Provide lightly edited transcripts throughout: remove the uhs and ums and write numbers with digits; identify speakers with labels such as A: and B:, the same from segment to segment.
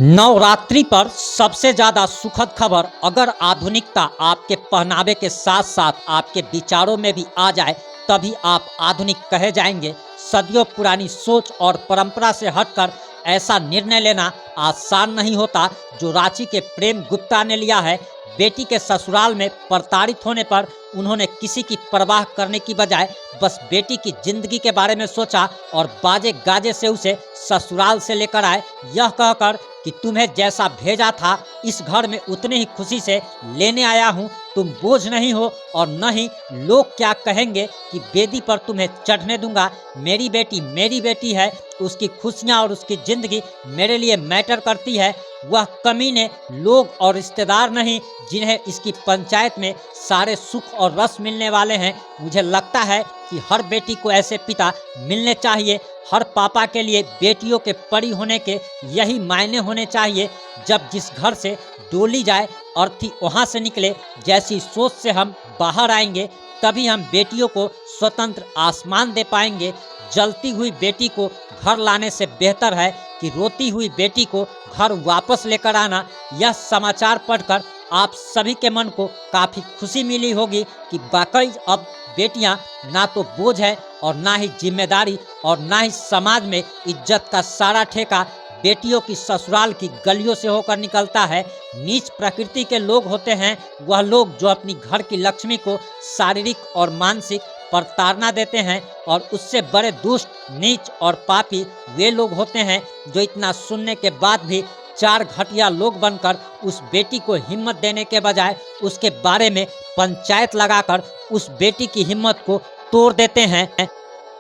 A: नवरात्रि पर सबसे ज़्यादा सुखद खबर अगर आधुनिकता आपके पहनावे के साथ साथ आपके विचारों में भी आ जाए तभी आप आधुनिक कहे जाएंगे। सदियों पुरानी सोच और परंपरा से हटकर ऐसा निर्णय लेना आसान नहीं होता जो रांची के प्रेम गुप्ता ने लिया है। बेटी के ससुराल में प्रताड़ित होने पर उन्होंने किसी की परवाह करने की बजाय बस बेटी की जिंदगी के बारे में सोचा और बाजे गाजे से उसे ससुराल से लेकर आए, यह कहकर कि तुम्हें जैसा भेजा था इस घर में उतने ही खुशी से लेने आया हूँ। तुम बोझ नहीं हो और न ही लोग क्या कहेंगे कि बेदी पर तुम्हें चढ़ने दूंगा। मेरी बेटी है, उसकी खुशियाँ और उसकी जिंदगी मेरे लिए मैटर करती है। वह कमीने लोग और रिश्तेदार नहीं जिन्हें इसकी पंचायत में सारे सुख और रस मिलने वाले हैं। मुझे लगता है कि हर बेटी को ऐसे पिता मिलने चाहिए। हर पापा के लिए बेटियों के परी होने के यही मायने होने चाहिए। जब जिस घर से डोली जाए अर्थी वहाँ से निकले, जैसी सोच से हम बाहर आएंगे तभी हम बेटियों को स्वतंत्र आसमान दे पाएंगे। जलती हुई बेटी को घर लाने से बेहतर है कि रोती हुई बेटी को घर वापस लेकर आना। यह समाचार पढ़कर आप सभी के मन को काफ़ी खुशी मिली होगी कि वाकई अब बेटियां ना तो बोझ है और ना ही जिम्मेदारी और ना ही समाज में इज्जत का सारा ठेका बेटियों की ससुराल की गलियों से होकर निकलता है। नीच प्रकृति के लोग होते हैं वह लोग जो अपनी घर की लक्ष्मी को शारीरिक और मानसिक प्रताड़ना देते हैं, और उससे बड़े दुष्ट, नीच और पापी वे लोग होते हैं जो इतना सुनने के बाद भी चार घटिया लोग बनकर उस बेटी को हिम्मत देने के बजाय उसके बारे में पंचायत लगाकर उस बेटी की हिम्मत को तोड़ देते हैं।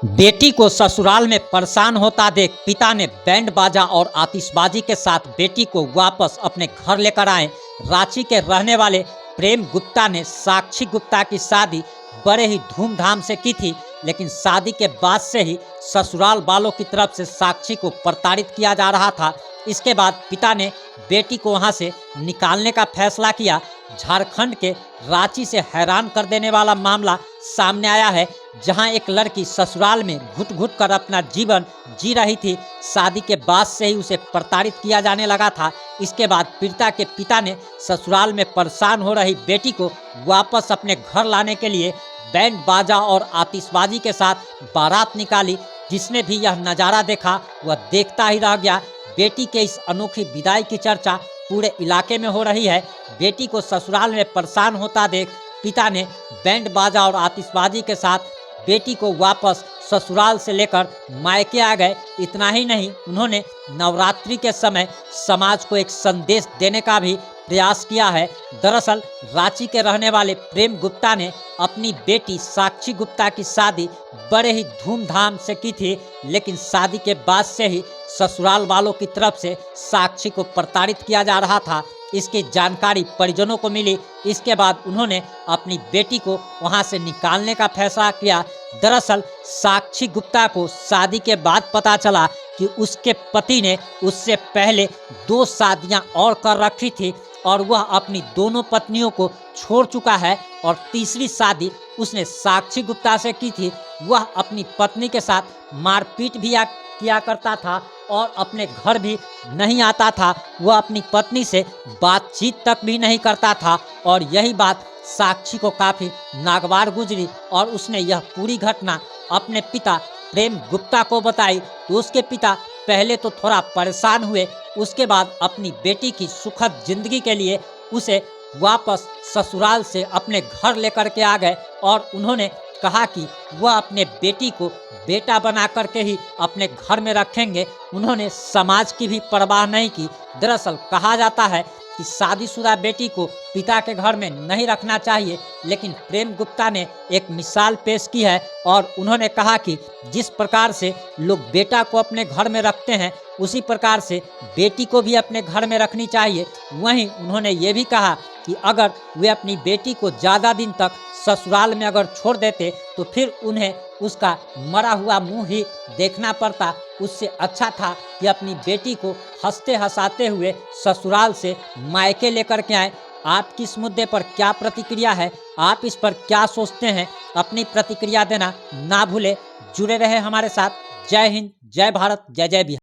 A: बेटी को ससुराल में परेशान होता देख पिता ने बैंड बाजा और आतिशबाजी के साथ बेटी को वापस अपने घर लेकर आए। रांची के रहने वाले प्रेम गुप्ता ने साक्षी गुप्ता की शादी बड़े ही धूमधाम से की थी, लेकिन शादी के बाद से ही ससुराल वालों की तरफ से साक्षी को प्रताड़ित किया जा रहा था। इसके बाद पिता ने बेटी को वहां से निकालने का फैसला किया। झारखंड के रांची से हैरान कर देने वाला मामला सामने आया है, जहां एक लड़की ससुराल में घुट घुट कर अपना जीवन जी रही थी। शादी के बाद से ही उसे प्रताड़ित किया जाने लगा था। इसके बाद पीड़िता के पिता ने ससुराल में परेशान हो रही बेटी को वापस अपने घर लाने के लिए बैंड बाजा और आतिशबाजी के साथ बारात निकाली। जिसने भी यह नज़ारा देखा वह देखता ही रह गया। बेटी के इस अनोखी विदाई की चर्चा पूरे इलाके में हो रही है। बेटी को ससुराल में परेशान होता देख पिता ने बैंड बाजा और आतिशबाजी के साथ बेटी को वापस ससुराल से लेकर मायके आ गए। इतना ही नहीं, उन्होंने नवरात्रि के समय समाज को एक संदेश देने का भी प्रयास किया है। दरअसल रांची के रहने वाले प्रेम गुप्ता ने अपनी बेटी साक्षी गुप्ता की शादी बड़े ही धूमधाम से की थी, लेकिन शादी के बाद से ही ससुराल वालों की तरफ से साक्षी को प्रताड़ित किया जा रहा था। इसकी जानकारी परिजनों को मिली। इसके बाद उन्होंने अपनी बेटी को वहां से निकालने का फैसला किया। दरअसल साक्षी गुप्ता को शादी के बाद पता चला कि उसके पति ने उससे पहले 2 शादियां और कर रखी थी और वह अपनी दोनों पत्नियों को छोड़ चुका है, और तीसरी शादी उसने साक्षी गुप्ता से की थी। वह अपनी पत्नी के साथ मारपीट भी किया करता था और अपने घर भी नहीं आता था। वह अपनी पत्नी से बातचीत तक भी नहीं करता था, और यही बात साक्षी को काफ़ी नागवार गुजरी और उसने यह पूरी घटना अपने पिता प्रेम गुप्ता को बताई। तो उसके पिता पहले तो थोड़ा परेशान हुए, उसके बाद अपनी बेटी की सुखद जिंदगी के लिए उसे वापस ससुराल से अपने घर लेकर के आ गए, और उन्होंने कहा कि वह अपने बेटी को बेटा बना करके ही अपने घर में रखेंगे। उन्होंने समाज की भी परवाह नहीं की। दरअसल कहा जाता है कि शादीशुदा बेटी को पिता के घर में नहीं रखना चाहिए, लेकिन प्रेम गुप्ता ने एक मिसाल पेश की है और उन्होंने कहा कि जिस प्रकार से लोग बेटा को अपने घर में रखते हैं उसी प्रकार से बेटी को भी अपने घर में रखनी चाहिए। वहीं उन्होंने ये भी कहा कि अगर वे अपनी बेटी को ज़्यादा दिन तक ससुराल में अगर छोड़ देते तो फिर उन्हें उसका मरा हुआ मुंह ही देखना पड़ता। उससे अच्छा था कि अपनी बेटी को हंसते हंसाते हुए ससुराल से मायके लेकर के आए। आपकी इस मुद्दे पर क्या प्रतिक्रिया है? आप इस पर क्या सोचते हैं? अपनी प्रतिक्रिया देना ना भूले। जुड़े रहे हमारे साथ। जय हिंद, जय भारत, जय जय बिहार।